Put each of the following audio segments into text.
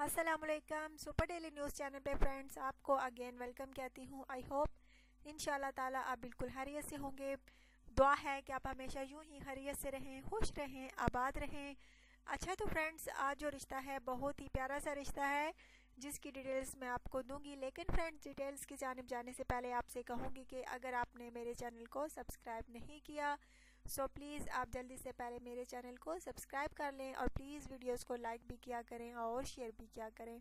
अस्सलामुअलैकुम super daily news channel पे friends आपको अगेन वेलकम कहती हूँ। आई होप इंशाल्लाह ताला आप बिल्कुल खैरियत से होंगे। दुआ है कि आप हमेशा यूं ही खैरियत से रहें, खुश रहें, आबाद रहें। अच्छा तो फ्रेंड्स आज जो रिश्ता है बहुत ही प्यारा सा रिश्ता है जिसकी डिटेल्स मैं आपको दूंगी। लेकिन फ्रेंड्स डिटेल्स की जानिब जाने से पहले आपसे कहूँगी कि अगर आपने मेरे चैनल को सब्सक्राइब नहीं किया सो प्लीज़ आप जल्दी से पहले मेरे चैनल को सब्सक्राइब कर लें और प्लीज़ वीडियोस को लाइक भी किया करें और शेयर भी किया करें।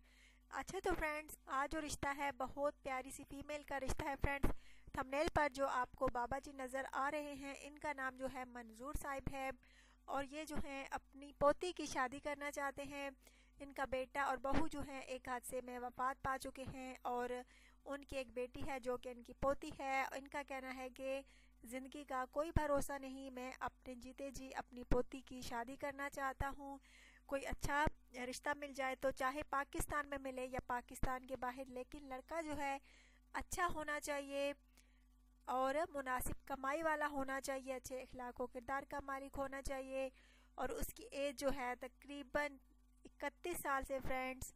अच्छा तो फ्रेंड्स आज जो रिश्ता है बहुत प्यारी सी फीमेल का रिश्ता है। फ्रेंड्स थंबनेल पर जो आपको बाबा जी नज़र आ रहे हैं इनका नाम जो है मंजूर साहिब है और ये जो है अपनी पोती की शादी करना चाहते हैं। इनका बेटा और बहू जो है एक हादसे में वफात पा चुके हैं और उनकी एक बेटी है जो कि इनकी पोती है। इनका कहना है कि ज़िंदगी का कोई भरोसा नहीं, मैं अपने जीते जी अपनी पोती की शादी करना चाहता हूँ। कोई अच्छा रिश्ता मिल जाए तो चाहे पाकिस्तान में मिले या पाकिस्तान के बाहर, लेकिन लड़का जो है अच्छा होना चाहिए और मुनासिब कमाई वाला होना चाहिए, अच्छे अखलाक व किरदार का मालिक होना चाहिए और उसकी एज जो है तकरीबन 31 साल से फ्रेंड्स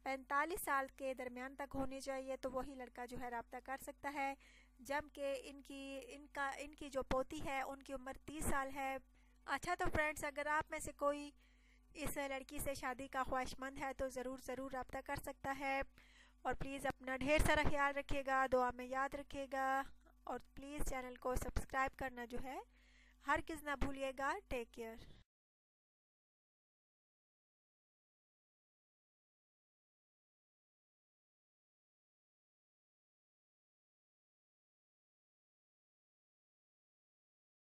45 साल के दरमियान तक होनी चाहिए। तो वही लड़का जो है रब्ता कर सकता है। जब कि इनकी जो पोती है उनकी उम्र 30 साल है। अच्छा तो फ्रेंड्स अगर आप में से कोई इस लड़की से शादी का ख्वाहिशमंद है तो ज़रूर रब्ता कर सकता है और प्लीज़ अपना ढेर सारा ख्याल रखिएगा, दुआ में याद रखिएगा और प्लीज़ चैनल को सब्सक्राइब करना जो है हरगिज़ ना भूलिएगा। Take care.